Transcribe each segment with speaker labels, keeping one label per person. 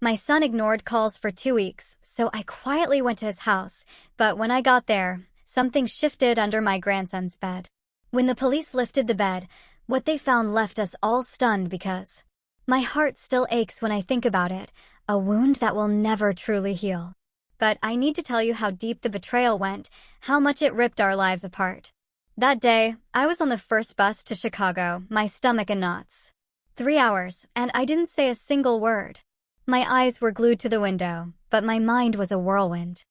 Speaker 1: My son ignored calls for 2 weeks, so I quietly went to his house, but when I got there, something shifted under my grandson's bed. When the police lifted the bed, what they found left us all stunned because my heart still aches when I think about it, a wound that will never truly heal. But I need to tell you how deep the betrayal went, how much it ripped our lives apart. That day, I was on the first bus to Chicago, my stomach in knots. 3 hours, and I didn't say a single word. My eyes were glued to the window, but my mind was a whirlwind.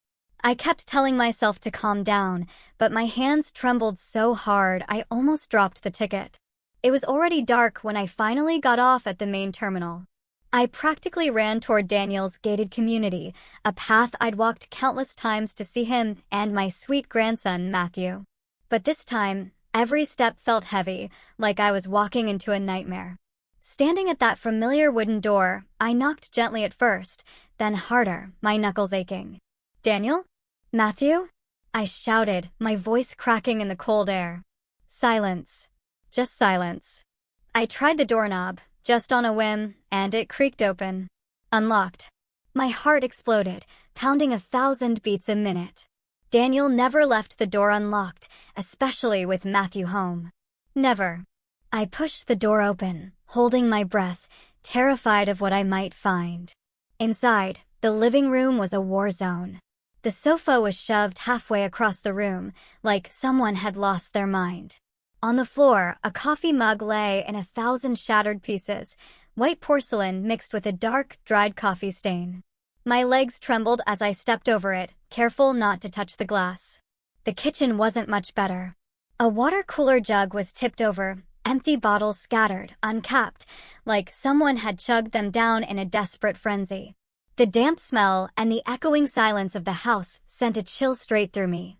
Speaker 1: I kept telling myself to calm down, but my hands trembled so hard I almost dropped the ticket. It was already dark when I finally got off at the main terminal. I practically ran toward Daniel's gated community, a path I'd walked countless times to see him and my sweet grandson, Matthew. But this time, every step felt heavy, like I was walking into a nightmare. Standing at that familiar wooden door, I knocked gently at first, then harder, my knuckles aching. "Daniel? Matthew?" I shouted, my voice cracking in the cold air. Silence. Just silence. I tried the doorknob, just on a whim, and it creaked open. Unlocked. My heart exploded, pounding 1,000 beats a minute. Daniel never left the door unlocked, especially with Matthew home. Never. I pushed the door open, holding my breath, terrified of what I might find. Inside, the living room was a war zone. The sofa was shoved halfway across the room, like someone had lost their mind. On the floor, a coffee mug lay in 1,000 shattered pieces, white porcelain mixed with a dark, dried coffee stain. My legs trembled as I stepped over it, careful not to touch the glass. The kitchen wasn't much better. A water cooler jug was tipped over, empty bottles scattered, uncapped, like someone had chugged them down in a desperate frenzy. The damp smell and the echoing silence of the house sent a chill straight through me.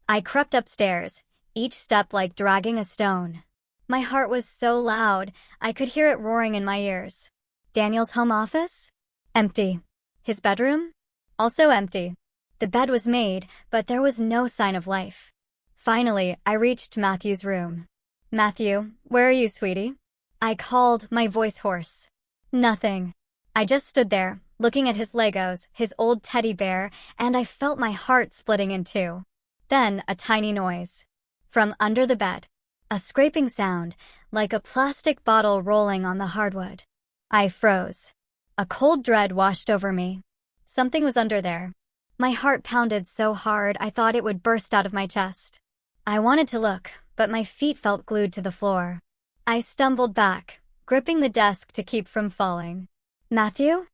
Speaker 1: I crept upstairs, each step like dragging a stone. My heart was so loud, I could hear it roaring in my ears. Daniel's home office? Empty. His bedroom? Also empty. The bed was made, but there was no sign of life. Finally, I reached Matthew's room. "Matthew, where are you, sweetie?" I called, my voice hoarse. Nothing. I just stood there, looking at his Legos, his old teddy bear, and I felt my heart splitting in two. Then, a tiny noise. From under the bed. A scraping sound, like a plastic bottle rolling on the hardwood. I froze. A cold dread washed over me. Something was under there. My heart pounded so hard I thought it would burst out of my chest. I wanted to look, but my feet felt glued to the floor. I stumbled back, gripping the desk to keep from falling. "Matthew?"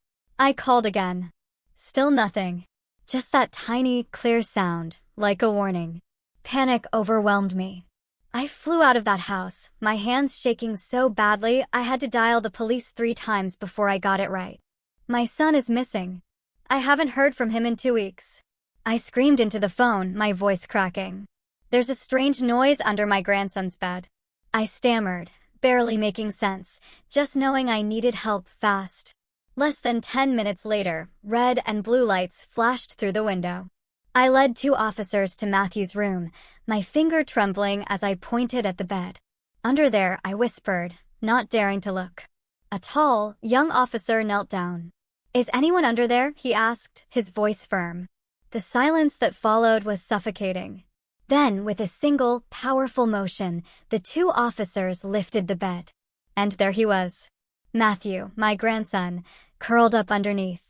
Speaker 1: I called again. Still nothing. Just that tiny, clear sound, like a warning. Panic overwhelmed me. I flew out of that house, my hands shaking so badly I had to dial the police 3 times before I got it right. "My son is missing. I haven't heard from him in 2 weeks." I screamed into the phone, my voice cracking. "There's a strange noise under my grandson's bed." I stammered, barely making sense, just knowing I needed help fast. Less than 10 minutes later, red and blue lights flashed through the window. I led 2 officers to Matthew's room, my finger trembling as I pointed at the bed. Under there, I whispered, not daring to look. A tall, young officer knelt down. "Is anyone under there?" he asked, his voice firm. The silence that followed was suffocating. Then, with a single, powerful motion, the 2 officers lifted the bed. And there he was. Matthew, my grandson, curled up underneath.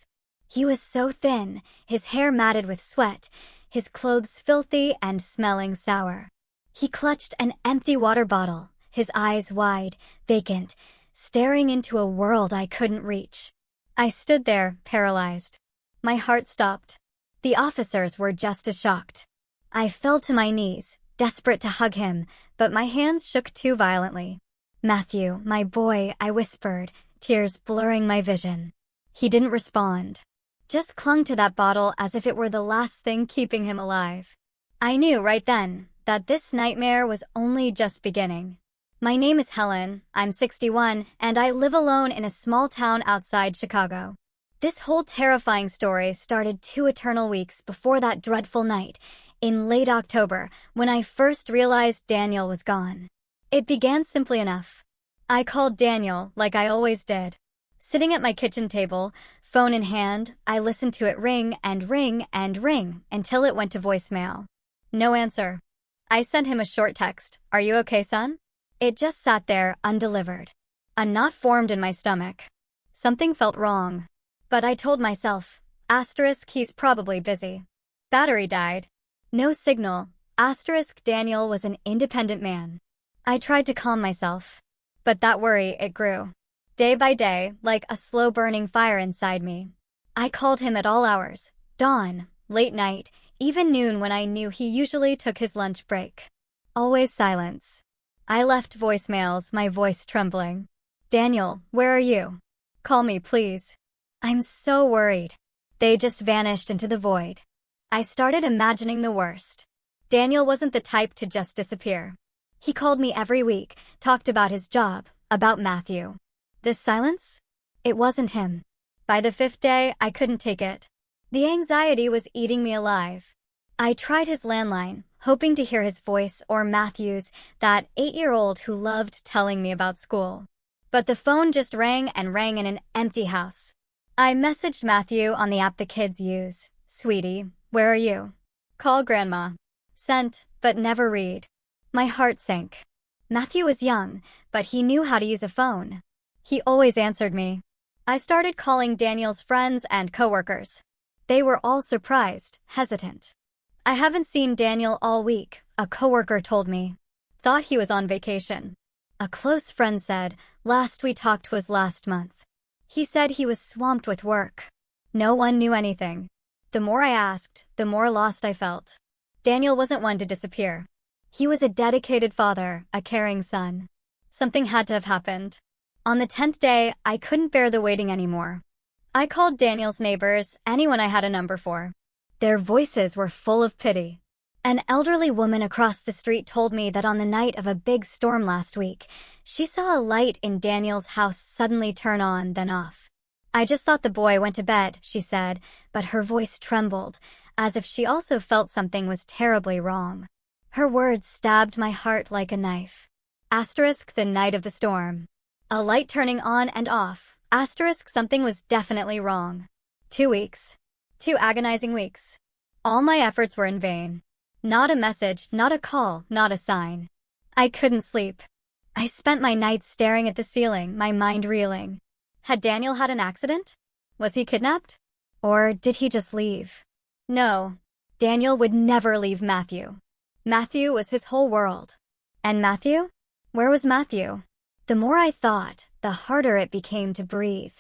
Speaker 1: He was so thin, his hair matted with sweat, his clothes filthy and smelling sour. He clutched an empty water bottle, his eyes wide, vacant, staring into a world I couldn't reach. I stood there, paralyzed. My heart stopped. The officers were just as shocked. I fell to my knees, desperate to hug him, but my hands shook too violently. "Matthew, my boy," I whispered, tears blurring my vision. He didn't respond. Just clung to that bottle as if it were the last thing keeping him alive. I knew right then that this nightmare was only just beginning. My name is Helen, I'm 61, and I live alone in a small town outside Chicago. This whole terrifying story started 2 eternal weeks before that dreadful night, in late October, when I first realized Daniel was gone. It began simply enough. I called Daniel like I always did. Sitting at my kitchen table, Phone in hand, I listened to it ring and ring and ring until it went to voicemail. No answer. I sent him a short text. Are you okay, son? It just sat there, undelivered. A knot formed in my stomach. Something felt wrong. But I told myself, asterisk, he's probably busy. Battery died. No signal. Asterisk, Daniel was an independent man. I tried to calm myself. But that worry, it grew. Day by day, like a slow-burning fire inside me. I called him at all hours. Dawn, late night, even noon when I knew he usually took his lunch break. Always silence. I left voicemails, my voice trembling. Daniel, where are you? Call me, please. I'm so worried. They just vanished into the void. I started imagining the worst. Daniel wasn't the type to just disappear. He called me every week, talked about his job, about Matthew. This silence? It wasn't him. By the 5th day, I couldn't take it. The anxiety was eating me alive. I tried his landline, hoping to hear his voice or Matthew's, that 8-year-old who loved telling me about school. But the phone just rang and rang in an empty house. I messaged Matthew on the app the kids use. Sweetie, where are you? Call Grandma. Sent, but never read. My heart sank. Matthew was young, but he knew how to use a phone. He always answered me. I started calling Daniel's friends and coworkers. They were all surprised, hesitant. I haven't seen Daniel all week, a coworker told me. Thought he was on vacation. A close friend said, last we talked was last month. He said he was swamped with work. No one knew anything. The more I asked, the more lost I felt. Daniel wasn't one to disappear. He was a dedicated father, a caring son. Something had to have happened. On the 10th day, I couldn't bear the waiting anymore. I called Daniel's neighbors, anyone I had a number for. Their voices were full of pity. An elderly woman across the street told me that on the night of a big storm last week, she saw a light in Daniel's house suddenly turn on, then off. I just thought the boy went to bed, she said, but her voice trembled, as if she also felt something was terribly wrong. Her words stabbed my heart like a knife. Asterisk, the night of the storm. A light turning on and off. Asterisk, something was definitely wrong. 2 weeks. 2 agonizing weeks. All my efforts were in vain. Not a message, not a call, not a sign. I couldn't sleep. I spent my nights staring at the ceiling, my mind reeling. Had Daniel had an accident? Was he kidnapped? Or did he just leave? No. Daniel would never leave Matthew. Matthew was his whole world. And Matthew? Where was Matthew? The more I thought, the harder it became to breathe.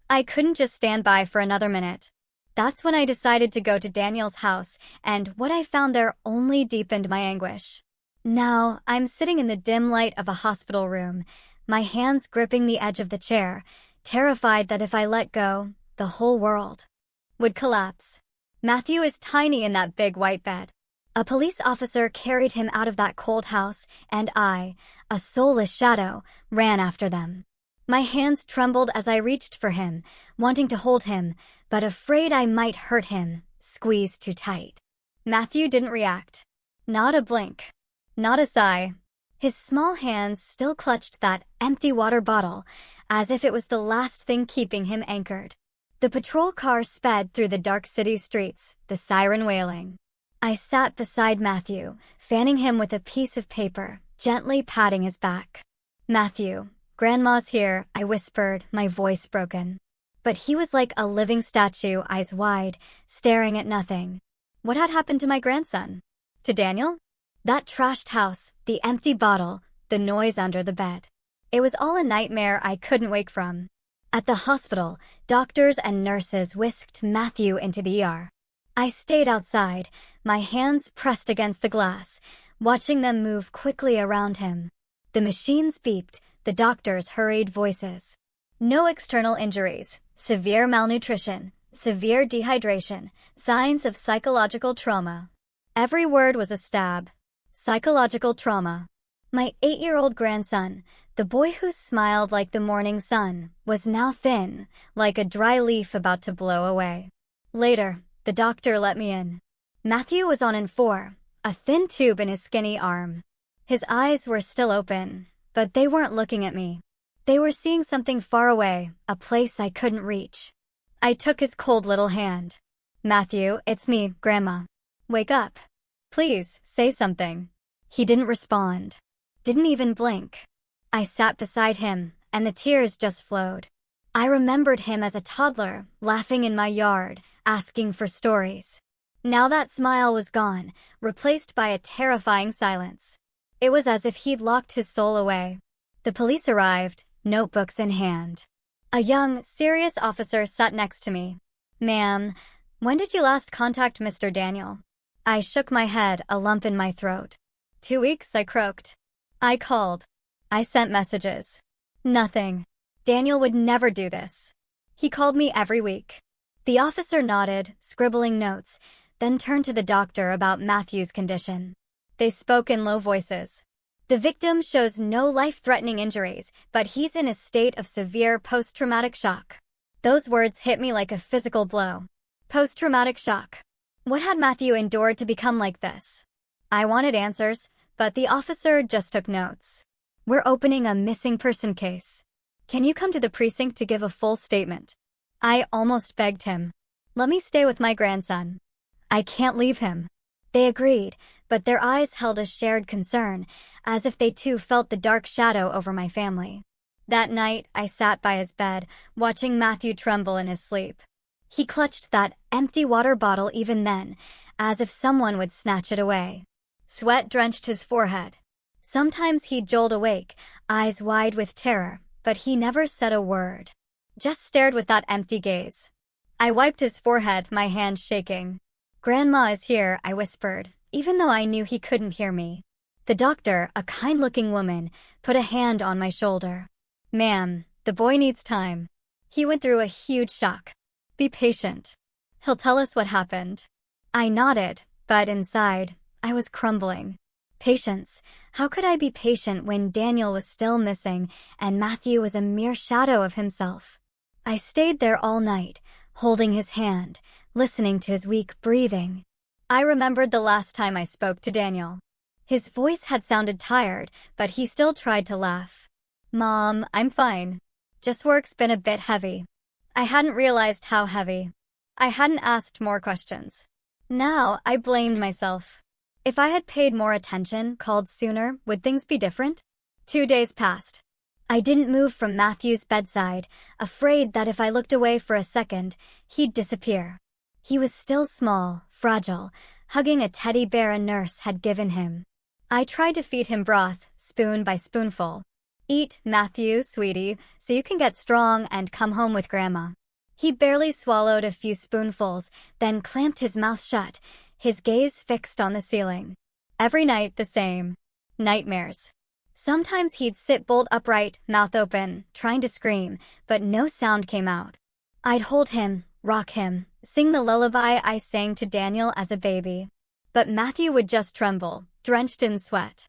Speaker 1: I couldn't just stand by for another minute. That's when I decided to go to Daniel's house, and what I found there only deepened my anguish. Now, I'm sitting in the dim light of a hospital room, my hands gripping the edge of the chair, terrified that if I let go, the whole world would collapse. Matthew is tiny in that big white bed. A police officer carried him out of that cold house, and I, a soulless shadow, ran after them. My hands trembled as I reached for him, wanting to hold him, but afraid I might hurt him, squeezed too tight. Matthew didn't react. Not a blink. Not a sigh. His small hands still clutched that empty water bottle, as if it was the last thing keeping him anchored. The patrol car sped through the dark city streets, the siren wailing. I sat beside Matthew, fanning him with a piece of paper, gently patting his back. Matthew, Grandma's here, I whispered, my voice broken. But he was like a living statue, eyes wide, staring at nothing. What had happened to my grandson? To Daniel? That trashed house, the empty bottle, the noise under the bed. It was all a nightmare I couldn't wake from. At the hospital, doctors and nurses whisked Matthew into the ER. I stayed outside, my hands pressed against the glass, watching them move quickly around him. The machines beeped, the doctors hurried voices. No external injuries, severe malnutrition, severe dehydration, signs of psychological trauma. Every word was a stab. Psychological trauma. My 8-year-old grandson, the boy who smiled like the morning sun, was now thin, like a dry leaf about to blow away. Later, the doctor let me in. Matthew was on N4, a thin tube in his skinny arm. His eyes were still open, but they weren't looking at me. They were seeing something far away, a place I couldn't reach. I took his cold little hand. Matthew, it's me, Grandma. Wake up. Please, say something. He didn't respond. Didn't even blink. I sat beside him, and the tears just flowed. I remembered him as a toddler, laughing in my yard, asking for stories. Now that smile was gone, replaced by a terrifying silence. It was as if he'd locked his soul away. The police arrived, notebooks in hand. A young, serious officer sat next to me. Ma'am, when did you last contact Mr. Daniel? I shook my head, a lump in my throat. 2 weeks, I croaked. I called. I sent messages. Nothing. Daniel would never do this. He called me every week. The officer nodded, scribbling notes, then turned to the doctor about Matthew's condition. They spoke in low voices. The victim shows no life-threatening injuries, but he's in a state of severe post-traumatic shock. Those words hit me like a physical blow. Post-traumatic shock. What had Matthew endured to become like this? I wanted answers, but the officer just took notes. We're opening a missing person case. Can you come to the precinct to give a full statement? I almost begged him. Let me stay with my grandson. I can't leave him. They agreed, but their eyes held a shared concern, as if they too felt the dark shadow over my family. That night, I sat by his bed, watching Matthew tremble in his sleep. He clutched that empty water bottle even then, as if someone would snatch it away. Sweat drenched his forehead. Sometimes he'd jolt awake, eyes wide with terror, but he never said a word. Just stared with that empty gaze. I wiped his forehead, my hand shaking. Grandma is here, I whispered, even though I knew he couldn't hear me. The doctor, a kind-looking woman, put a hand on my shoulder. Ma'am, the boy needs time. He went through a huge shock. Be patient. He'll tell us what happened. I nodded, but inside, I was crumbling. Patience. How could I be patient when Daniel was still missing and Matthew was a mere shadow of himself? I stayed there all night, holding his hand, listening to his weak breathing. I remembered the last time I spoke to Daniel. His voice had sounded tired, but he still tried to laugh. Mom, I'm fine. Just work's been a bit heavy. I hadn't realized how heavy. I hadn't asked more questions. Now I blamed myself. If I had paid more attention, called sooner, would things be different? 2 days passed. I didn't move from Matthew's bedside, afraid that if I looked away for a second, he'd disappear. He was still small, fragile, hugging a teddy bear a nurse had given him. I tried to feed him broth, spoon by spoonful. Eat, Matthew, sweetie, so you can get strong and come home with Grandma. He barely swallowed a few spoonfuls, then clamped his mouth shut, his gaze fixed on the ceiling. Every night the same. Nightmares. Sometimes he'd sit bolt upright, mouth open, trying to scream, but no sound came out. I'd hold him, rock him, sing the lullaby I sang to Daniel as a baby. But Matthew would just tremble, drenched in sweat.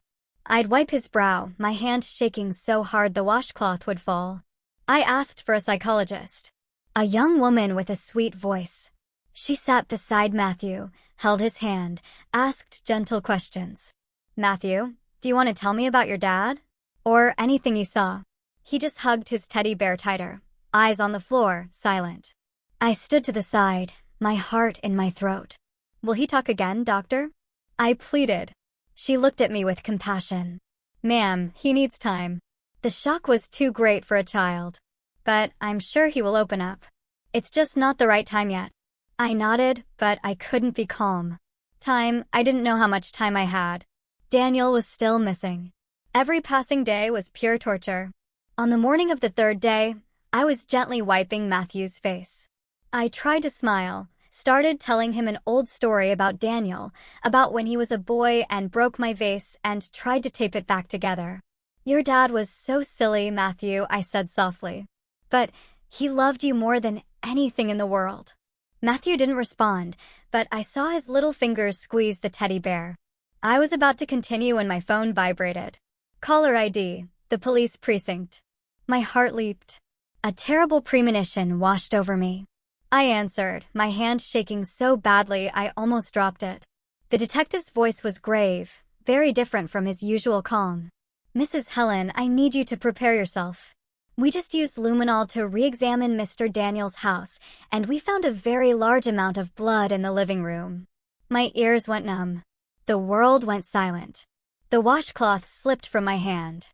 Speaker 1: I'd wipe his brow, my hand shaking so hard the washcloth would fall. I asked for a psychologist. A young woman with a sweet voice. She sat beside Matthew, held his hand, asked gentle questions. Matthew, do you want to tell me about your dad? Or anything you saw? He just hugged his teddy bear tighter, eyes on the floor, silent. I stood to the side, my heart in my throat. Will he talk again, doctor? I pleaded. She looked at me with compassion. Ma'am, he needs time. The shock was too great for a child. But I'm sure he will open up. It's just not the right time yet. I nodded, but I couldn't be calm. Time, I didn't know how much time I had. Daniel was still missing. Every passing day was pure torture. On the morning of the 3rd day, I was gently wiping Matthew's face. I tried to smile, started telling him an old story about Daniel, about when he was a boy and broke my vase and tried to tape it back together. Your dad was so silly, Matthew, I said softly. But he loved you more than anything in the world. Matthew didn't respond, but I saw his little fingers squeeze the teddy bear. I was about to continue when my phone vibrated. Caller ID, the police precinct. My heart leaped. A terrible premonition washed over me. I answered, my hand shaking so badly I almost dropped it. The detective's voice was grave, very different from his usual calm. Mrs. Helen, I need you to prepare yourself. We just used luminol to re-examine Mr. Daniel's house, and we found a very large amount of blood in the living room. My ears went numb. The world went silent. The washcloth slipped from my hand.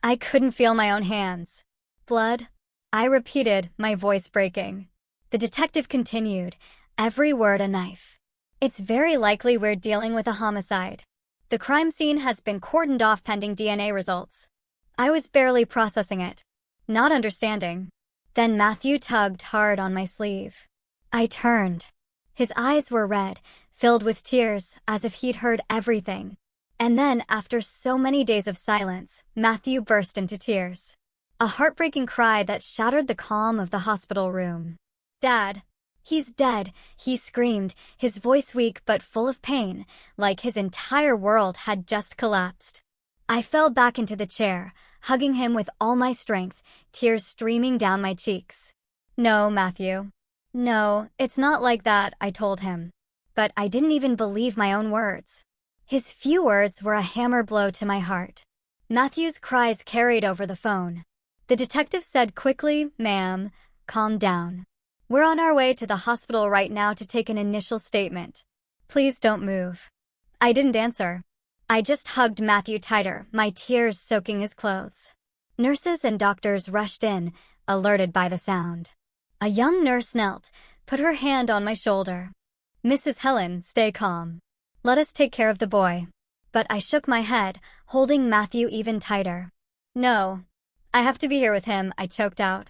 Speaker 1: I couldn't feel my own hands. Blood? I repeated, my voice breaking. The detective continued, every word a knife. It's very likely we're dealing with a homicide. The crime scene has been cordoned off pending DNA results. I was barely processing it, not understanding. Then Matthew tugged hard on my sleeve. I turned. His eyes were red, filled with tears, as if he'd heard everything. And then, after so many days of silence, Matthew burst into tears. A heartbreaking cry that shattered the calm of the hospital room. "Dad, he's dead," he screamed, his voice weak but full of pain, like his entire world had just collapsed. I fell back into the chair, hugging him with all my strength, tears streaming down my cheeks. "No, Matthew. No, it's not like that," I told him. But I didn't even believe my own words. His few words were a hammer blow to my heart. Matthew's cries carried over the phone. The detective said quickly, "Ma'am, calm down. We're on our way to the hospital right now to take an initial statement. Please don't move." I didn't answer. I just hugged Matthew tighter, my tears soaking his clothes. Nurses and doctors rushed in, alerted by the sound. A young nurse knelt, put her hand on my shoulder. "Mrs. Helen, stay calm. Let us take care of the boy." But I shook my head, holding Matthew even tighter. "No. I have to be here with him," I choked out.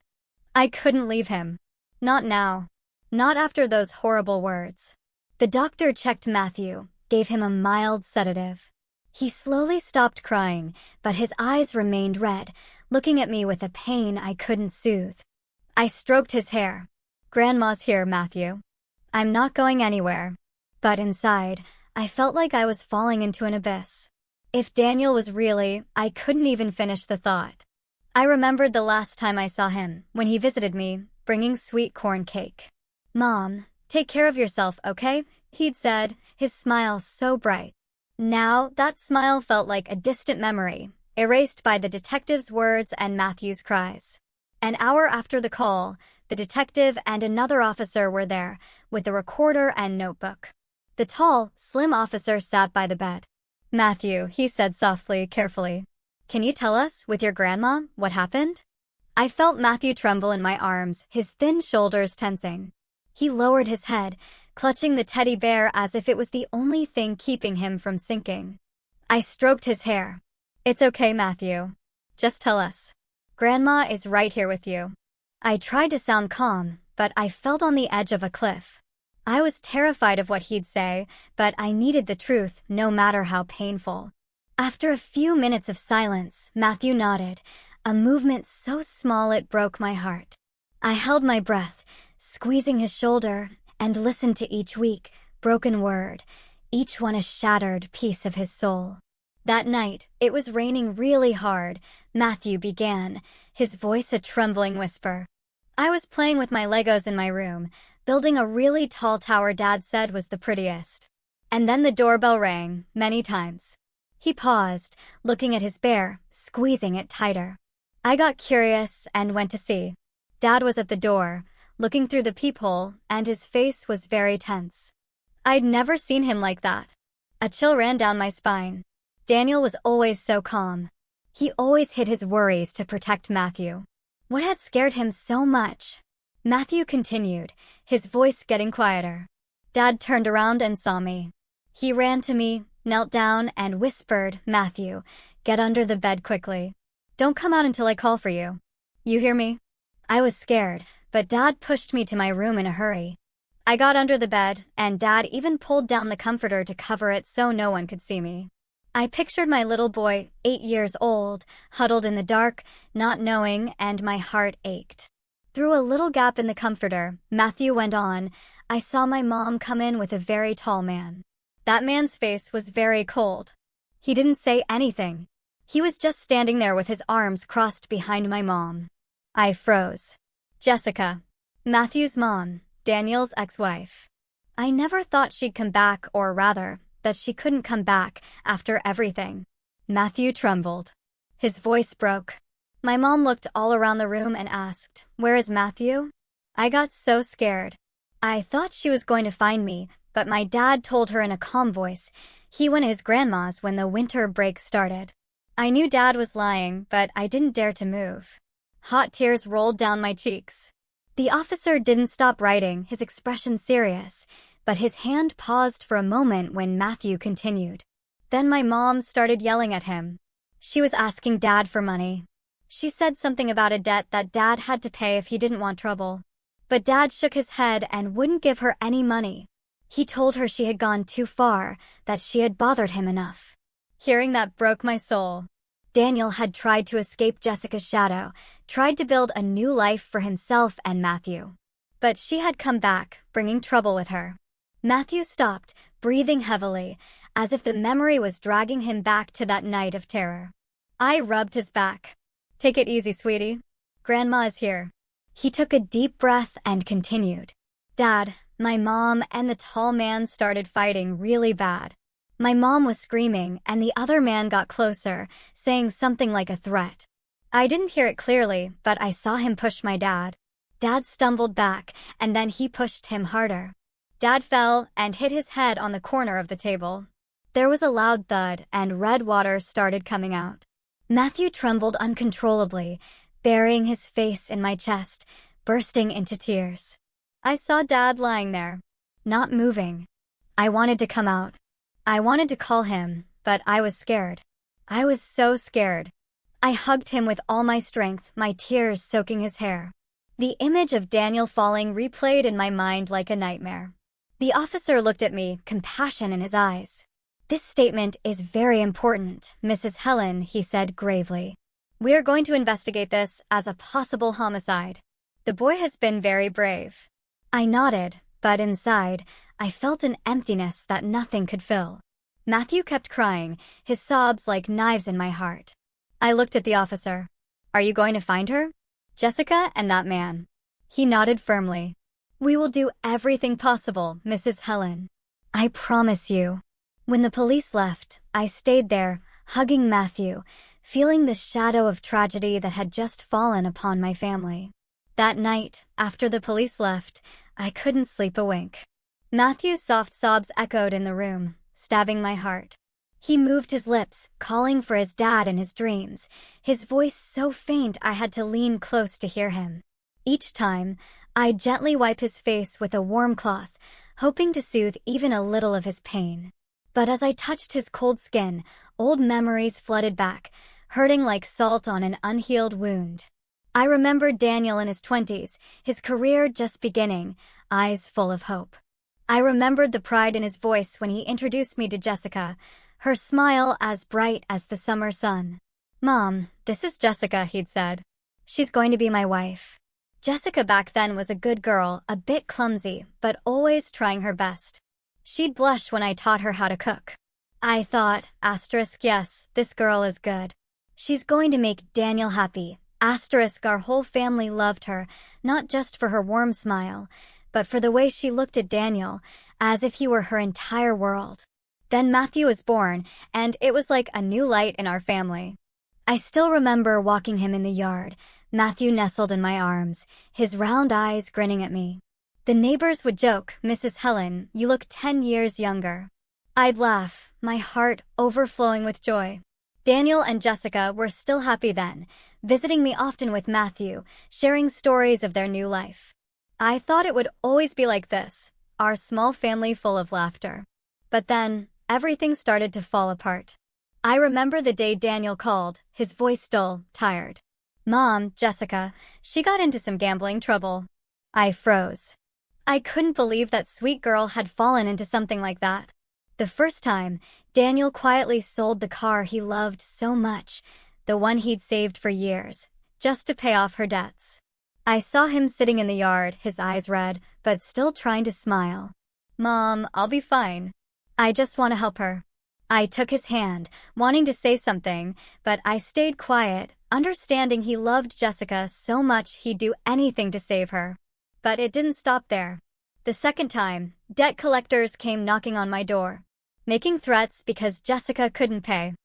Speaker 1: I couldn't leave him. Not now. Not after those horrible words. The doctor checked Matthew, gave him a mild sedative. He slowly stopped crying, but his eyes remained red, looking at me with a pain I couldn't soothe. I stroked his hair. "Grandma's here, Matthew. I'm not going anywhere." But inside, I felt like I was falling into an abyss. If Daniel was really, I couldn't even finish the thought. I remembered the last time I saw him, when he visited me, bringing sweet corn cake. "Mom, take care of yourself, okay?" he'd said, his smile so bright. Now, that smile felt like a distant memory, erased by the detective's words and Matthew's cries. An hour after the call, the detective and another officer were there, with a recorder and notebook. The tall, slim officer sat by the bed. "Matthew," he said softly, carefully. "Can you tell us, with your grandma, what happened?" I felt Matthew tremble in my arms, his thin shoulders tensing. He lowered his head, clutching the teddy bear as if it was the only thing keeping him from sinking. I stroked his hair. "It's okay, Matthew. Just tell us. Grandma is right here with you." I tried to sound calm, but I felt on the edge of a cliff. I was terrified of what he'd say, but I needed the truth, no matter how painful. After a few minutes of silence, Matthew nodded, a movement so small it broke my heart. I held my breath, squeezing his shoulder, and listened to each weak, broken word, each one a shattered piece of his soul. That night, it was raining really hard, Matthew began, his voice a trembling whisper. I was playing with my Legos in my room, building a really tall tower Dad said was the prettiest. And then the doorbell rang, many times. He paused, looking at his bear, squeezing it tighter. I got curious and went to see. Dad was at the door, looking through the peephole, and his face was very tense. I'd never seen him like that. A chill ran down my spine. Daniel was always so calm. He always hid his worries to protect Matthew. What had scared him so much? Matthew continued, his voice getting quieter. Dad turned around and saw me. He ran to me, knelt down, and whispered, "Matthew, get under the bed quickly. Don't come out until I call for you. You hear me?" I was scared, but Dad pushed me to my room in a hurry. I got under the bed, and Dad even pulled down the comforter to cover it so no one could see me. I pictured my little boy, 8 years old, huddled in the dark, not knowing, and my heart ached. Through a little gap in the comforter, Matthew went on, I saw my mom come in with a very tall man. That man's face was very cold. He didn't say anything. He was just standing there with his arms crossed behind my mom. I froze. Jessica. Matthew's mom, Daniel's ex-wife. I never thought she'd come back, or rather, that she couldn't come back after everything. Matthew trembled. His voice broke. My mom looked all around the room and asked, "Where is Matthew?" I got so scared. I thought she was going to find me, but my dad told her in a calm voice he went to his grandma's when the winter break started. I knew Dad was lying, but I didn't dare to move. Hot tears rolled down my cheeks. The officer didn't stop writing, his expression serious, but his hand paused for a moment when Matthew continued. Then my mom started yelling at him. She was asking Dad for money. She said something about a debt that Dad had to pay if he didn't want trouble. But Dad shook his head and wouldn't give her any money. He told her she had gone too far, that she had bothered him enough. Hearing that broke my soul. Daniel had tried to escape Jessica's shadow, tried to build a new life for himself and Matthew. But she had come back, bringing trouble with her. Matthew stopped, breathing heavily, as if the memory was dragging him back to that night of terror. I rubbed his back. "Take it easy, sweetie. Grandma is here." He took a deep breath and continued. "Dad, my mom and the tall man started fighting really bad. My mom was screaming, and the other man got closer, saying something like a threat. I didn't hear it clearly, but I saw him push my dad. Dad stumbled back, and then he pushed him harder. Dad fell and hit his head on the corner of the table. There was a loud thud, and red water started coming out. Matthew trembled uncontrollably, burying his face in my chest, bursting into tears. I saw Dad lying there, not moving. I wanted to come out. I wanted to call him, but I was scared. I was so scared. I hugged him with all my strength, my tears soaking his hair. The image of Daniel falling replayed in my mind like a nightmare. The officer looked at me, compassion in his eyes. "This statement is very important, Mrs. Helen," he said gravely. "We are going to investigate this as a possible homicide. The boy has been very brave." I nodded, but inside, I felt an emptiness that nothing could fill. Matthew kept crying, his sobs like knives in my heart. I looked at the officer. "Are you going to find her? Jessica and that man?" He nodded firmly. "We will do everything possible, Mrs. Helen. I promise you." When the police left, I stayed there, hugging Matthew, feeling the shadow of tragedy that had just fallen upon my family. That night, after the police left, I couldn't sleep a wink. Matthew's soft sobs echoed in the room, stabbing my heart. He moved his lips, calling for his dad in his dreams, his voice so faint I had to lean close to hear him. Each time, I'd gently wipe his face with a warm cloth, hoping to soothe even a little of his pain. But as I touched his cold skin, old memories flooded back, hurting like salt on an unhealed wound. I remembered Daniel in his 20s, his career just beginning, eyes full of hope. I remembered the pride in his voice when he introduced me to Jessica, her smile as bright as the summer sun. "Mom, this is Jessica," he'd said. "She's going to be my wife." Jessica back then was a good girl, a bit clumsy, but always trying her best. She'd blush when I taught her how to cook. I thought, yes, this girl is good. She's going to make Daniel happy. Our whole family loved her, not just for her warm smile, but for the way she looked at Daniel, as if he were her entire world. Then Matthew was born, and it was like a new light in our family. I still remember walking him in the yard, Matthew nestled in my arms, his round eyes grinning at me. The neighbors would joke, "Mrs. Helen, you look 10 years younger." I'd laugh, my heart overflowing with joy. Daniel and Jessica were still happy then, visiting me often with Matthew, sharing stories of their new life. I thought it would always be like this, our small family full of laughter. But then, everything started to fall apart. I remember the day Daniel called, his voice dull, tired. "Mom, Jessica, she got into some gambling trouble." I froze. I couldn't believe that sweet girl had fallen into something like that. The first time, Daniel quietly sold the car he loved so much, the one he'd saved for years, just to pay off her debts. I saw him sitting in the yard, his eyes red, but still trying to smile. "Mom, I'll be fine. I just want to help her." I took his hand, wanting to say something, but I stayed quiet, understanding he loved Jessica so much he'd do anything to save her. But it didn't stop there. The second time, debt collectors came knocking on my door, making threats because Jessica couldn't pay.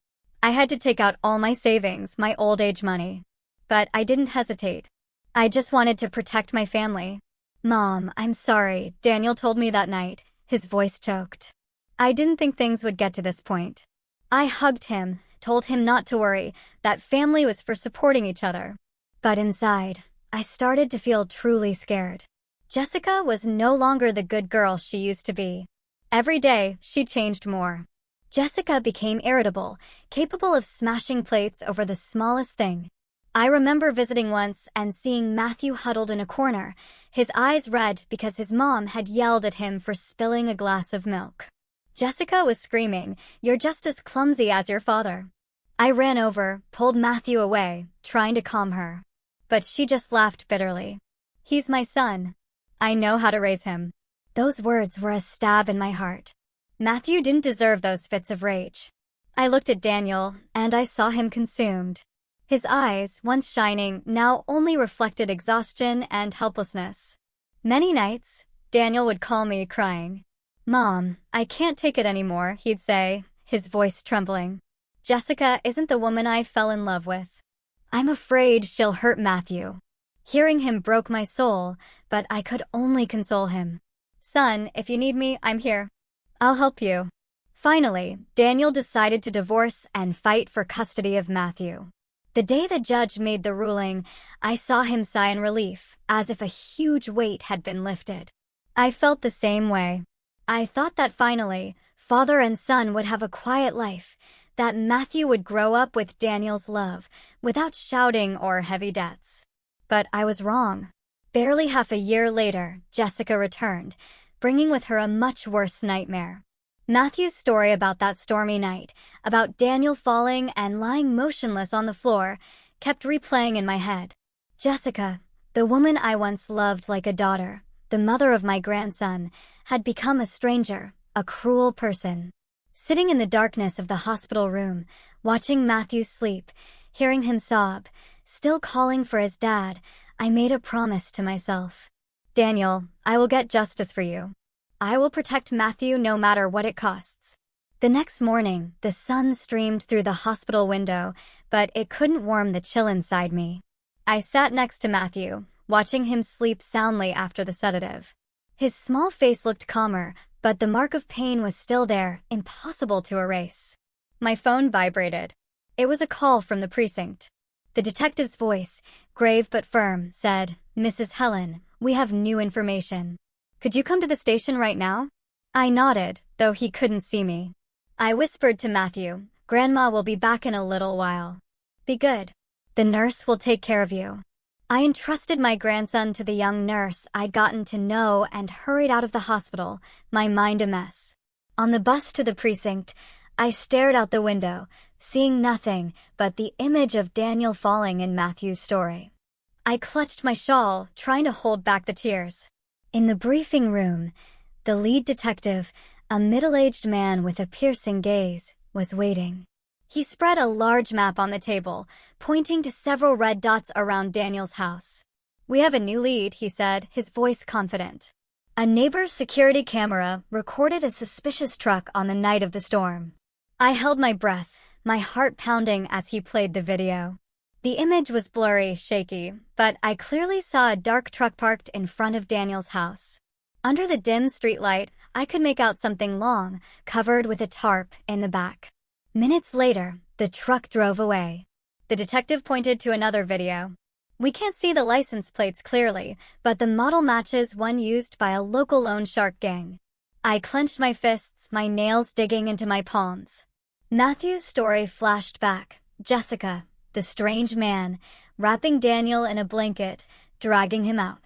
Speaker 1: I had to take out all my savings, my old age money. but I didn't hesitate. I just wanted to protect my family. "Mom, I'm sorry," Daniel told me that night, his voice choked. I didn't think things would get to this point. I hugged him, told him not to worry, that family was for supporting each other. But inside, I started to feel truly scared. Jessica was no longer the good girl she used to be. Every day, she changed more. Jessica became irritable, capable of smashing plates over the smallest thing. I remember visiting once and seeing Matthew huddled in a corner, his eyes red because his mom had yelled at him for spilling a glass of milk. Jessica was screaming, "You're just as clumsy as your father." I ran over, pulled Matthew away, trying to calm her. But she just laughed bitterly. "He's my son. I know how to raise him." Those words were a stab in my heart. Matthew didn't deserve those fits of rage. I looked at Daniel, and I saw him consumed. His eyes, once shining, now only reflected exhaustion and helplessness. Many nights, Daniel would call me crying. "Mom, I can't take it anymore," he'd say, his voice trembling. "Jessica isn't the woman I fell in love with. I'm afraid she'll hurt Matthew." Hearing him broke my soul, but I could only console him. "Son, if you need me, I'm here. I'll help you." Finally, Daniel decided to divorce and fight for custody of Matthew. The day the judge made the ruling, I saw him sigh in relief, as if a huge weight had been lifted. I felt the same way. I thought that finally, father and son would have a quiet life, that Matthew would grow up with Daniel's love, without shouting or heavy debts. But I was wrong. Barely half a year later, Jessica returned, bringing with her a much worse nightmare. Matthew's story about that stormy night, about Daniel falling and lying motionless on the floor, kept replaying in my head. Jessica, the woman I once loved like a daughter, the mother of my grandson, had become a stranger, a cruel person. Sitting in the darkness of the hospital room, watching Matthew sleep, hearing him sob, still calling for his dad, I made a promise to myself. "Daniel, I will get justice for you. I will protect Matthew no matter what it costs." The next morning, the sun streamed through the hospital window, but it couldn't warm the chill inside me. I sat next to Matthew, watching him sleep soundly after the sedative. His small face looked calmer, but the mark of pain was still there, impossible to erase. My phone vibrated. It was a call from the precinct. The detective's voice, grave but firm, said, "Mrs. Helen, we have new information. Could you come to the station right now?" I nodded, though he couldn't see me. I whispered to Matthew, "Grandma will be back in a little while. Be good. The nurse will take care of you." I entrusted my grandson to the young nurse I'd gotten to know and hurried out of the hospital, my mind a mess. On the bus to the precinct, I stared out the window, seeing nothing but the image of Daniel falling in Matthew's story. I clutched my shawl, trying to hold back the tears. In the briefing room, the lead detective, a middle-aged man with a piercing gaze, was waiting. He spread a large map on the table, pointing to several red dots around Daniel's house. "We have a new lead," he said, his voice confident. A neighbor's security camera recorded a suspicious truck on the night of the storm. I held my breath, my heart pounding as he played the video. The image was blurry, shaky, but I clearly saw a dark truck parked in front of Daniel's house. Under the dim streetlight, I could make out something long, covered with a tarp, in the back. Minutes later, the truck drove away. The detective pointed to another video. "We can't see the license plates clearly, but the model matches one used by a local loan shark gang." I clenched my fists, my nails digging into my palms. Matthew's story flashed back. Jessica, the strange man, wrapping Daniel in a blanket, dragging him out.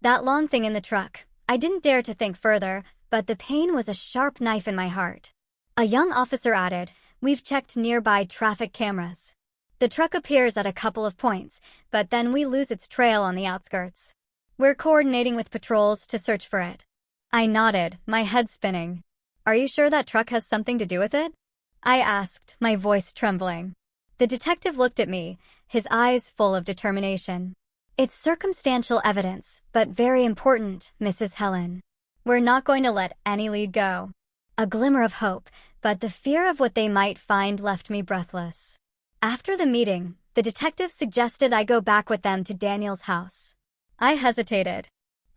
Speaker 1: That long thing in the truck. I didn't dare to think further, but the pain was a sharp knife in my heart. A young officer added, "We've checked nearby traffic cameras. The truck appears at a couple of points, but then we lose its trail on the outskirts. We're coordinating with patrols to search for it." I nodded, my head spinning. "Are you sure that truck has something to do with it?" I asked, my voice trembling. The detective looked at me, his eyes full of determination. "It's circumstantial evidence, but very important, Mrs. Helen. We're not going to let any lead go." A glimmer of hope, but the fear of what they might find left me breathless. After the meeting, The detective suggested I go back with them to Daniel's house. I hesitated.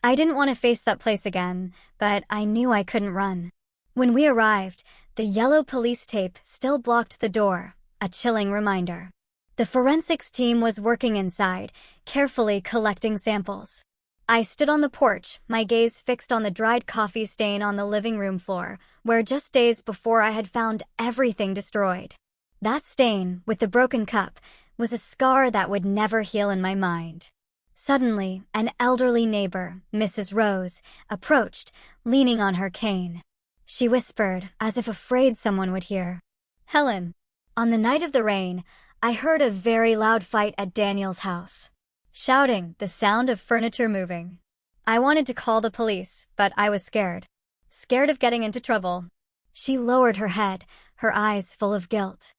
Speaker 1: I didn't want to face that place again, but I knew I couldn't run. When we arrived, the yellow police tape still blocked the door, a chilling reminder. The forensics team was working inside, carefully collecting samples. I stood on the porch, my gaze fixed on the dried coffee stain on the living room floor, where just days before I had found everything destroyed. That stain, with the broken cup, was a scar that would never heal in my mind. Suddenly, an elderly neighbor, Mrs. Rose, approached, leaning on her cane. She whispered, as if afraid someone would hear. "Helen, on the night of the rain, I heard a very loud fight at Daniel's house. Shouting, the sound of furniture moving. I wanted to call the police, but I was scared. Scared of getting into trouble." She lowered her head, her eyes full of guilt.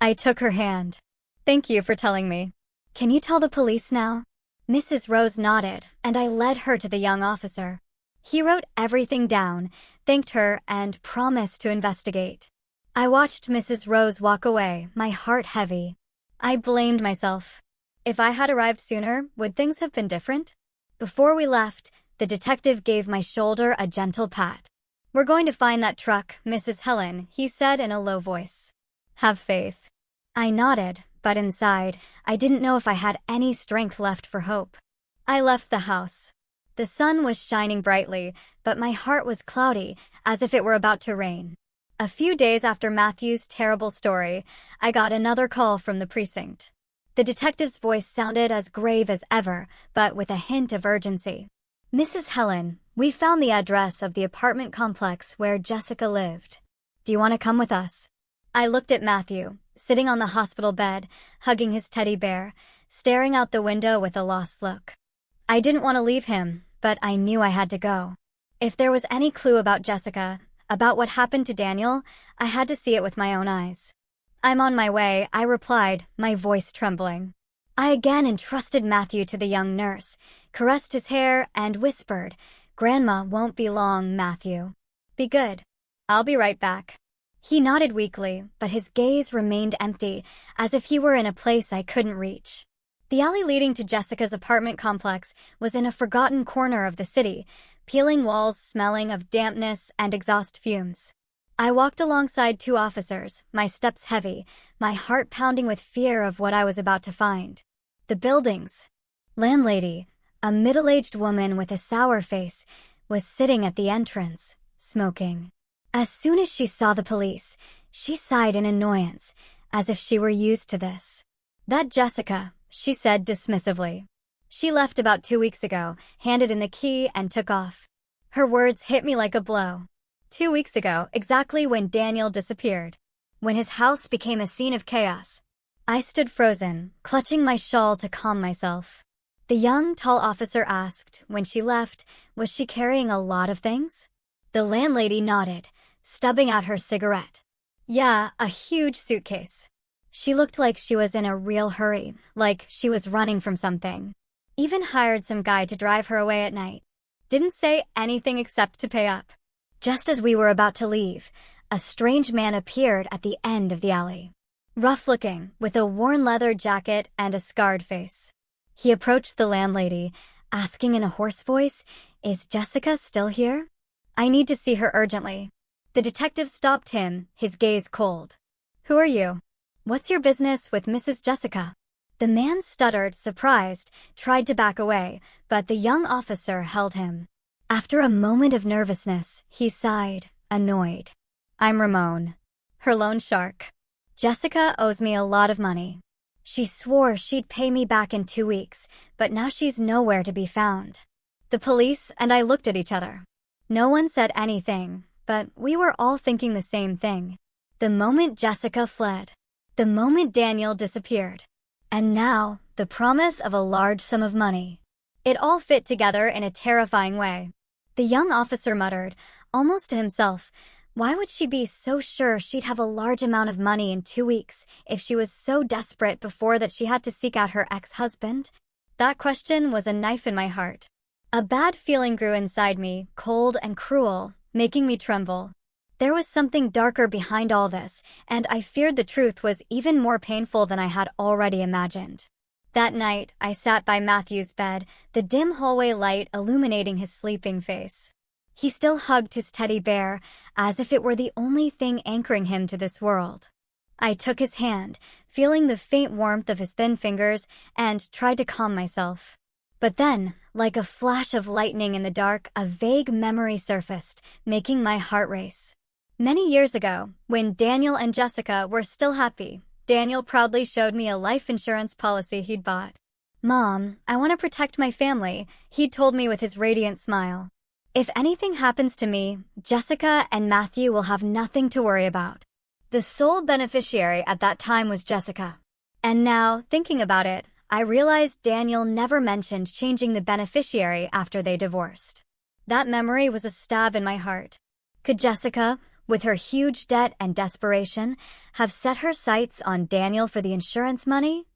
Speaker 1: I took her hand. "Thank you for telling me. Can you tell the police now?" Mrs. Rose nodded, and I led her to the young officer. He wrote everything down, thanked her, and promised to investigate. I watched Mrs. Rose walk away, my heart heavy. I blamed myself. If I had arrived sooner, would things have been different? Before we left, the detective gave my shoulder a gentle pat. "We're going to find that truck, Mrs. Helen," he said in a low voice. "Have faith." I nodded, but inside, I didn't know if I had any strength left for hope. I left the house. The sun was shining brightly, but my heart was cloudy, as if it were about to rain. A few days after Matthew's terrible story, I got another call from the precinct. The detective's voice sounded as grave as ever, but with a hint of urgency. "Mrs. Helen, we found the address of the apartment complex where Jessica lived. Do you want to come with us?" I looked at Matthew, sitting on the hospital bed, hugging his teddy bear, staring out the window with a lost look. I didn't want to leave him, but I knew I had to go. If there was any clue about Jessica, about what happened to Daniel, I had to see it with my own eyes. "I'm on my way," I replied, my voice trembling. I again entrusted Matthew to the young nurse, caressed his hair, and whispered, "Grandma won't be long, Matthew. Be good. I'll be right back." He nodded weakly, but his gaze remained empty, as if he were in a place I couldn't reach. The alley leading to Jessica's apartment complex was in a forgotten corner of the city, peeling walls smelling of dampness and exhaust fumes. I walked alongside two officers, my steps heavy, my heart pounding with fear of what I was about to find. The building's landlady, a middle-aged woman with a sour face, was sitting at the entrance, smoking. As soon as she saw the police, she sighed in annoyance, as if she were used to this. "That Jessica," she said dismissively. "She left about 2 weeks ago, handed in the key, and took off." Her words hit me like a blow. 2 weeks ago, exactly when Daniel disappeared. When his house became a scene of chaos. I stood frozen, clutching my shawl to calm myself. The young, tall officer asked, when she left, was she carrying a lot of things? The landlady nodded, stubbing out her cigarette. "Yeah, a huge suitcase." She looked like she was in a real hurry, like she was running from something. Even hired some guy to drive her away at night. Didn't say anything except to pay up. Just as we were about to leave, a strange man appeared at the end of the alley. Rough-looking, with a worn leather jacket and a scarred face. He approached the landlady, asking in a hoarse voice, "Is Jessica still here? I need to see her urgently." The detective stopped him, his gaze cold. "Who are you? What's your business with Mrs. Jessica?" The man stuttered, surprised, tried to back away, but the young officer held him. After a moment of nervousness, he sighed, annoyed. "I'm Ramon, her loan shark. Jessica owes me a lot of money. She swore she'd pay me back in 2 weeks, but now she's nowhere to be found." The police and I looked at each other. No one said anything, but we were all thinking the same thing. The moment Jessica fled. The moment Daniel disappeared. And now, the promise of a large sum of money. It all fit together in a terrifying way. The young officer muttered, almost to himself, why would she be so sure she'd have a large amount of money in 2 weeks if she was so desperate before that she had to seek out her ex-husband? That question was a knife in my heart. A bad feeling grew inside me, cold and cruel, making me tremble. There was something darker behind all this, and I feared the truth was even more painful than I had already imagined. That night, I sat by Matthew's bed, the dim hallway light illuminating his sleeping face. He still hugged his teddy bear, as if it were the only thing anchoring him to this world. I took his hand, feeling the faint warmth of his thin fingers, and tried to calm myself. But then, like a flash of lightning in the dark, a vague memory surfaced, making my heart race. Many years ago, when Daniel and Jessica were still happy, Daniel proudly showed me a life insurance policy he'd bought. "Mom, I want to protect my family," he'd told me with his radiant smile. "If anything happens to me, Jessica and Matthew will have nothing to worry about." The sole beneficiary at that time was Jessica. And now, thinking about it, I realized Daniel never mentioned changing the beneficiary after they divorced. That memory was a stab in my heart. Could Jessica, with her huge debt and desperation, have set her sights on Daniel for the insurance money?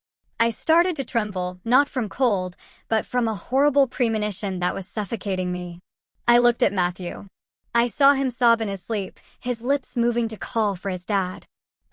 Speaker 1: I started to tremble, not from cold, but from a horrible premonition that was suffocating me. I looked at Matthew. I saw him sob in his sleep, his lips moving to call for his dad.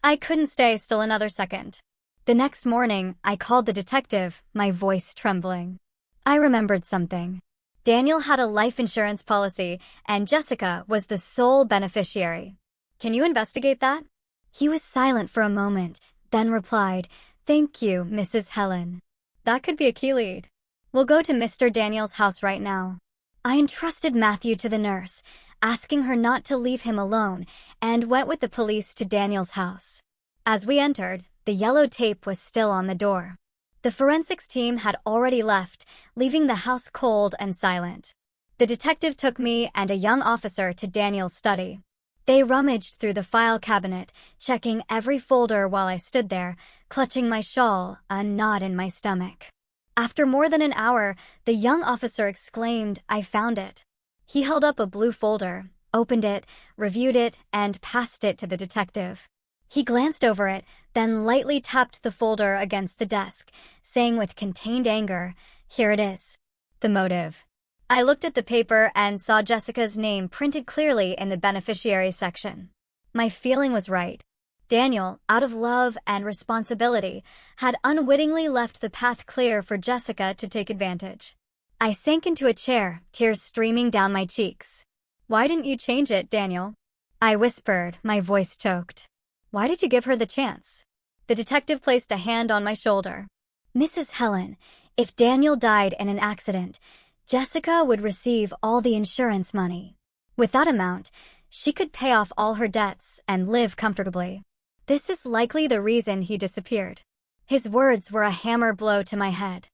Speaker 1: I couldn't stay still another second. The next morning, I called the detective, my voice trembling. I remembered something. Daniel had a life insurance policy, and Jessica was the sole beneficiary. "Can you investigate that?" He was silent for a moment, then replied, "Thank you, Mrs. Helen. That could be a key lead. We'll go to Mr. Daniel's house right now." I entrusted Matthew to the nurse, asking her not to leave him alone, and went with the police to Daniel's house. As we entered, the yellow tape was still on the door. The forensics team had already left, leaving the house cold and silent. The detective took me and a young officer to Daniel's study. They rummaged through the file cabinet, checking every folder while I stood there, clutching my shawl, a knot in my stomach. After more than an hour, the young officer exclaimed, "I found it." He held up a blue folder, opened it, reviewed it, and passed it to the detective. He glanced over it, then lightly tapped the folder against the desk, saying with contained anger, "Here it is. The motive." I looked at the paper and saw Jessica's name printed clearly in the beneficiary section. My feeling was right. Daniel, out of love and responsibility, had unwittingly left the path clear for Jessica to take advantage. I sank into a chair, tears streaming down my cheeks. "Why didn't you change it, Daniel?" I whispered, my voice choked. "Why did you give her the chance?" The detective placed a hand on my shoulder. "Mrs. Helen, if Daniel died in an accident, Jessica would receive all the insurance money. With that amount, she could pay off all her debts and live comfortably. This is likely the reason he disappeared." His words were a hammer blow to my head.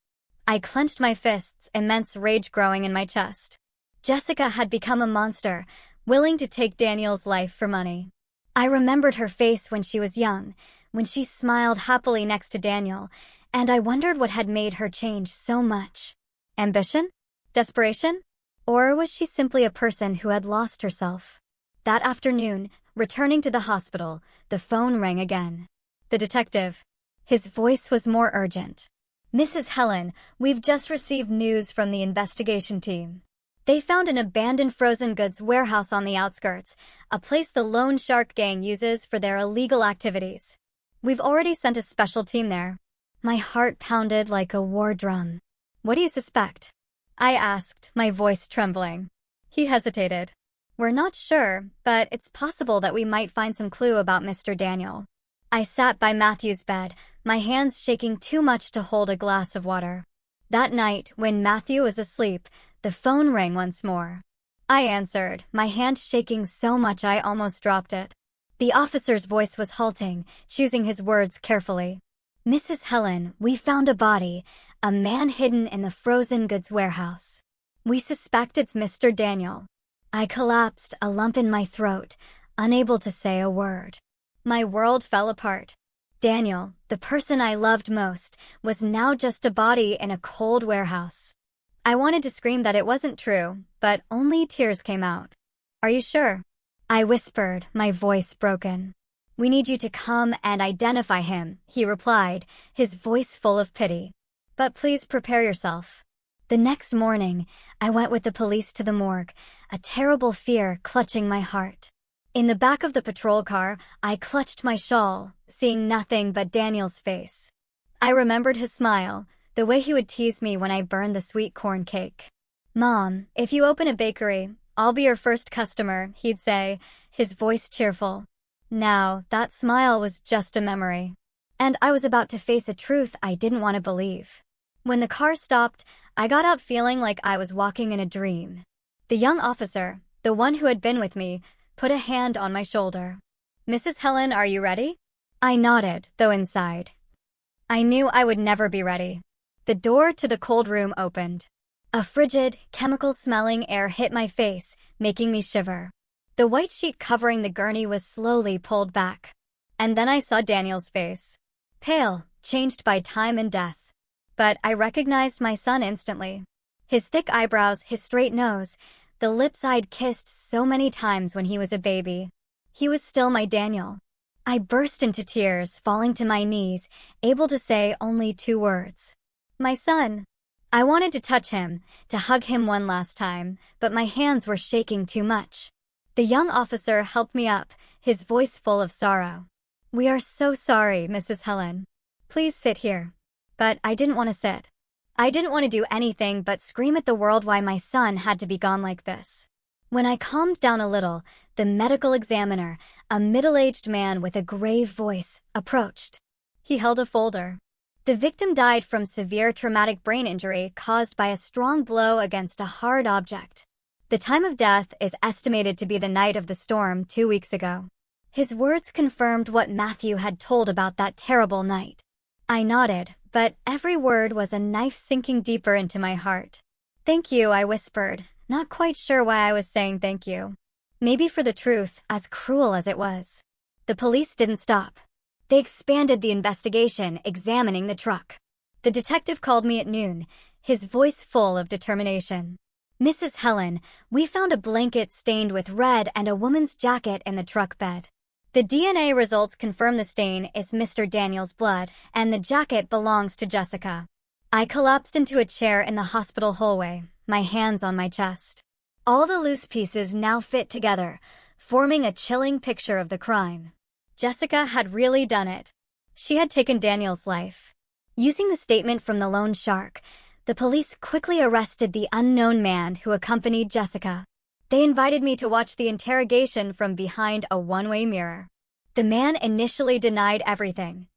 Speaker 1: I clenched my fists, immense rage growing in my chest. Jessica had become a monster, willing to take Daniel's life for money. I remembered her face when she was young, when she smiled happily next to Daniel, and I wondered what had made her change so much. Ambition? Desperation? Or was she simply a person who had lost herself? That afternoon, returning to the hospital, the phone rang again. The detective. His voice was more urgent. "Mrs. Helen, we've just received news from the investigation team. They found an abandoned frozen goods warehouse on the outskirts, a place the Lone Shark Gang uses for their illegal activities. We've already sent a special team there." My heart pounded like a war drum. "What do you suspect?" I asked, my voice trembling. He hesitated. "We're not sure, but it's possible that we might find some clue about Mr. Daniel." I sat by Matthew's bed, my hands shaking too much to hold a glass of water. That night, when Matthew was asleep, the phone rang once more. I answered, my hand shaking so much I almost dropped it. The officer's voice was halting, choosing his words carefully. "Mrs. Helen, we found a body, a man hidden in the frozen goods warehouse. We suspect it's Mr. Daniel." I collapsed, a lump in my throat, unable to say a word. My world fell apart. Daniel, the person I loved most, was now just a body in a cold warehouse. I wanted to scream that it wasn't true, but only tears came out. "Are you sure?" I whispered, my voice broken. "We need you to come and identify him," he replied, his voice full of pity. "But please prepare yourself." The next morning, I went with the police to the morgue, a terrible fear clutching my heart. In the back of the patrol car, I clutched my shawl, seeing nothing but Daniel's face. I remembered his smile, the way he would tease me when I burned the sweet corn cake. "Mom, if you open a bakery, I'll be your first customer," he'd say, his voice cheerful. Now, that smile was just a memory. And I was about to face a truth I didn't want to believe. When the car stopped, I got out feeling like I was walking in a dream. The young officer, the one who had been with me, put a hand on my shoulder. "Mrs. Helen, are you ready?" I nodded, though inside I knew I would never be ready. The door to the cold room opened. A frigid, chemical-smelling air hit my face, making me shiver. The white sheet covering the gurney was slowly pulled back. And then I saw Daniel's face. Pale, changed by time and death. But I recognized my son instantly. His thick eyebrows, his straight nose, the lips I'd kissed so many times when he was a baby. He was still my Daniel. I burst into tears, falling to my knees, able to say only 2 words. "My son." I wanted to touch him, to hug him one last time, but my hands were shaking too much. The young officer helped me up, his voice full of sorrow. "We are so sorry, Mrs. Helen. Please sit here." But I didn't want to sit. I didn't want to do anything but scream at the world why my son had to be gone like this. When I calmed down a little, the medical examiner, a middle-aged man with a grave voice, approached. He held a folder. The victim died from severe traumatic brain injury caused by a strong blow against a hard object. The time of death is estimated to be the night of the storm 2 weeks ago. His words confirmed what Matthew had told about that terrible night. I nodded, but every word was a knife sinking deeper into my heart. "Thank you," I whispered, not quite sure why I was saying thank you. Maybe for the truth, as cruel as it was. The police didn't stop. They expanded the investigation, examining the truck. The detective called me at noon, his voice full of determination. "Mrs. Helen, we found a blanket stained with red and a woman's jacket in the truck bed. The DNA results confirm the stain is Mr. Daniel's blood, and the jacket belongs to Jessica." I collapsed into a chair in the hospital hallway, my hands on my chest. All the loose pieces now fit together, forming a chilling picture of the crime. Jessica had really done it. She had taken Daniel's life. Using the statement from the loan shark, the police quickly arrested the unknown man who accompanied Jessica. They invited me to watch the interrogation from behind a one-way mirror. The man initially denied everything.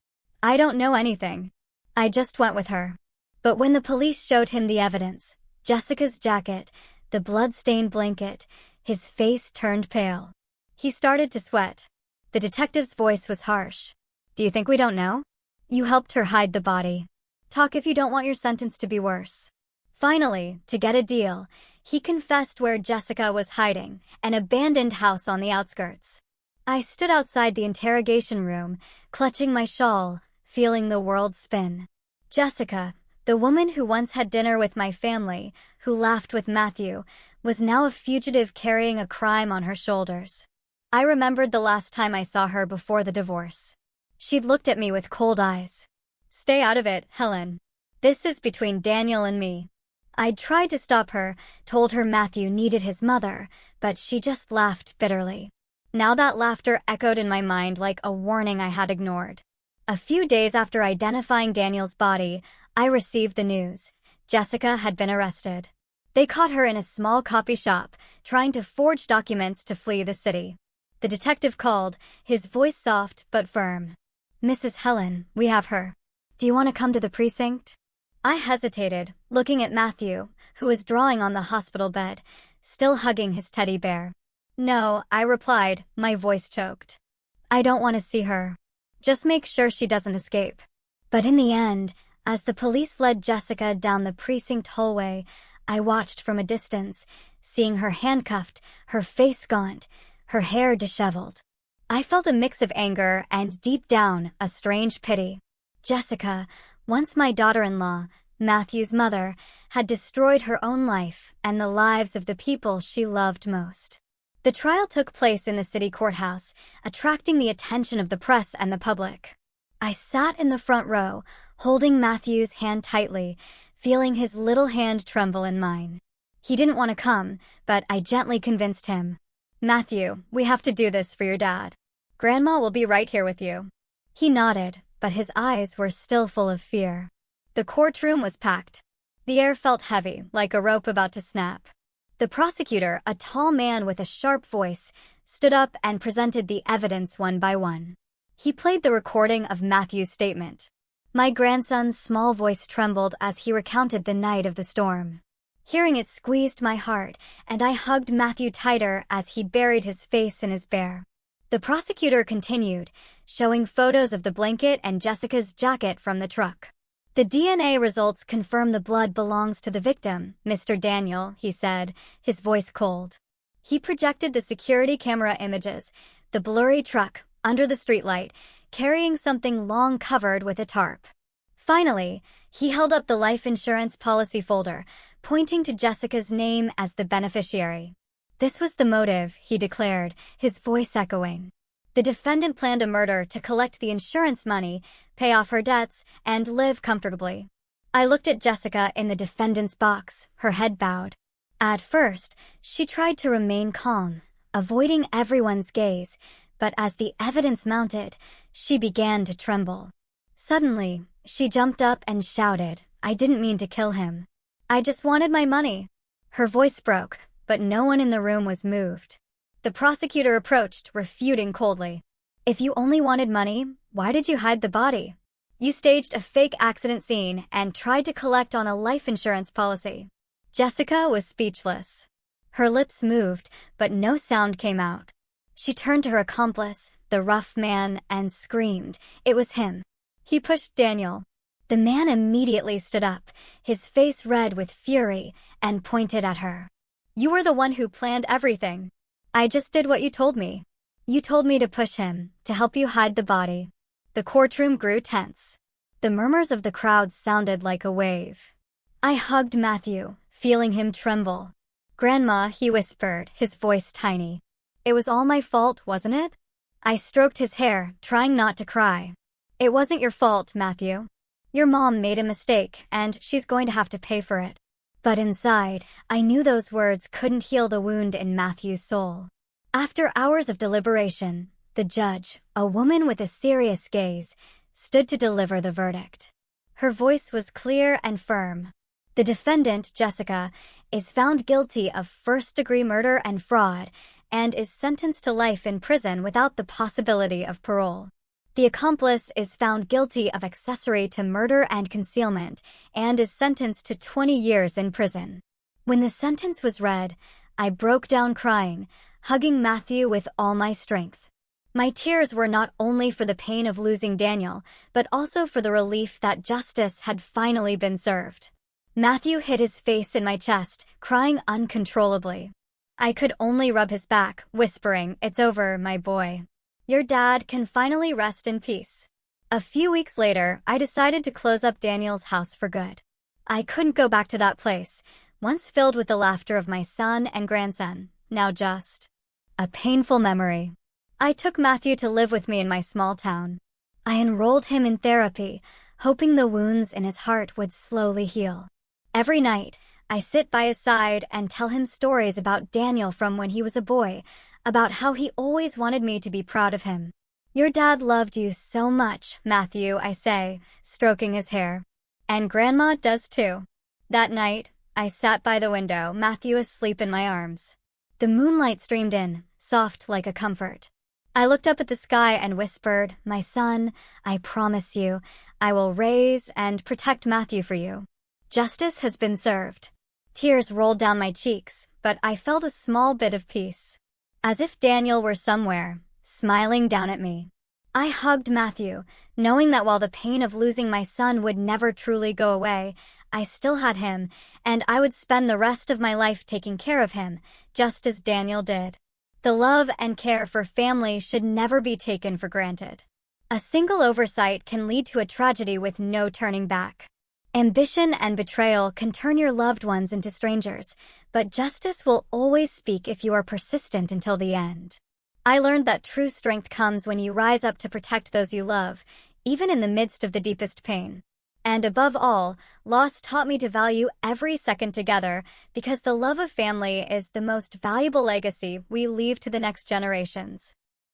Speaker 1: "I don't know anything. I just went with her." But when the police showed him the evidence, Jessica's jacket, the blood-stained blanket, his face turned pale. He started to sweat. The detective's voice was harsh. "Do you think we don't know? You helped her hide the body. Talk if you don't want your sentence to be worse." Finally, to get a deal, he confessed where Jessica was hiding, an abandoned house on the outskirts. I stood outside the interrogation room, clutching my shawl, feeling the world spin. Jessica, the woman who once had dinner with my family, who laughed with Matthew, was now a fugitive carrying a crime on her shoulders. I remembered the last time I saw her before the divorce. She'd looked at me with cold eyes. "Stay out of it, Helen. This is between Daniel and me." I'd tried to stop her, told her Matthew needed his mother, but she just laughed bitterly. Now that laughter echoed in my mind like a warning I had ignored. A few days after identifying Daniel's body, I received the news. Jessica had been arrested. They caught her in a small copy shop, trying to forge documents to flee the city. The detective called, his voice soft but firm. "Mrs. Helen, we have her. Do you want to come to the precinct?" I hesitated, looking at Matthew, who was drawing on the hospital bed, still hugging his teddy bear. "No," I replied, my voice choked. "I don't want to see her. Just make sure she doesn't escape." But in the end, as the police led Jessica down the precinct hallway, I watched from a distance, seeing her handcuffed, her face gaunt, her hair disheveled. I felt a mix of anger and, deep down, a strange pity. Jessica, once my daughter-in-law, Matthew's mother, had destroyed her own life and the lives of the people she loved most. The trial took place in the city courthouse, attracting the attention of the press and the public. I sat in the front row, holding Matthew's hand tightly, feeling his little hand tremble in mine. He didn't want to come, but I gently convinced him. Matthew, we have to do this for your dad. Grandma will be right here with you. He nodded, but his eyes were still full of fear. The courtroom was packed. The air felt heavy, like a rope about to snap. The prosecutor, a tall man with a sharp voice, stood up and presented the evidence one by one. He played the recording of Matthew's statement. My grandson's small voice trembled as he recounted the night of the storm. Hearing it squeezed my heart, and I hugged Matthew tighter as he buried his face in his bear. The prosecutor continued, showing photos of the blanket and Jessica's jacket from the truck. The DNA results confirm the blood belongs to the victim, Mr. Daniel, he said, his voice cold. He projected the security camera images, the blurry truck, under the streetlight, carrying something long covered with a tarp. Finally, he held up the life insurance policy folder, pointing to Jessica's name as the beneficiary. This was the motive, he declared, his voice echoing. The defendant planned a murder to collect the insurance money, pay off her debts, and live comfortably. I looked at Jessica in the defendant's box, her head bowed. At first, she tried to remain calm, avoiding everyone's gaze, but as the evidence mounted, she began to tremble. Suddenly, she jumped up and shouted, "I didn't mean to kill him. I just wanted my money." Her voice broke, but no one in the room was moved. The prosecutor approached, refuting coldly. "If you only wanted money, why did you hide the body? You staged a fake accident scene and tried to collect on a life insurance policy." Jessica was speechless. Her lips moved, but no sound came out. She turned to her accomplice, the rough man, and screamed. It was him. He pushed Daniel. The man immediately stood up, his face red with fury, and pointed at her. "You were the one who planned everything. I just did what you told me. You told me to push him, to help you hide the body." The courtroom grew tense. The murmurs of the crowd sounded like a wave. I hugged Matthew, feeling him tremble. "Grandma," he whispered, his voice tiny. "It was all my fault, wasn't it?" I stroked his hair, trying not to cry. "It wasn't your fault, Matthew. Your mom made a mistake, and she's going to have to pay for it." But inside, I knew those words couldn't heal the wound in Matthew's soul. After hours of deliberation, the judge, a woman with a serious gaze, stood to deliver the verdict. Her voice was clear and firm. The defendant, Jessica, is found guilty of first-degree murder and fraud and is sentenced to life in prison without the possibility of parole. The accomplice is found guilty of accessory to murder and concealment and is sentenced to 20 years in prison. When the sentence was read, I broke down crying, hugging Matthew with all my strength. My tears were not only for the pain of losing Daniel, but also for the relief that justice had finally been served. Matthew hid his face in my chest, crying uncontrollably. I could only rub his back, whispering, "It's over, my boy. Your dad can finally rest in peace." A few weeks later, I decided to close up Daniel's house for good. I couldn't go back to that place, once filled with the laughter of my son and grandson, now just a painful memory. I took Matthew to live with me in my small town. I enrolled him in therapy, hoping the wounds in his heart would slowly heal. Every night, I sit by his side and tell him stories about Daniel from when he was a boy, about how he always wanted me to be proud of him. "Your dad loved you so much, Matthew," I say, stroking his hair. "And Grandma does too." That night, I sat by the window, Matthew asleep in my arms. The moonlight streamed in, soft like a comfort. I looked up at the sky and whispered, "My son, I promise you, I will raise and protect Matthew for you." Justice has been served. Tears rolled down my cheeks, but I felt a small bit of peace. As if Daniel were somewhere, smiling down at me. I hugged Matthew, knowing that while the pain of losing my son would never truly go away, I still had him, and I would spend the rest of my life taking care of him, just as Daniel did. The love and care for family should never be taken for granted. A single oversight can lead to a tragedy with no turning back. Ambition and betrayal can turn your loved ones into strangers, but justice will always speak if you are persistent until the end. I learned that true strength comes when you rise up to protect those you love, even in the midst of the deepest pain. And above all, loss taught me to value every second together because the love of family is the most valuable legacy we leave to the next generations.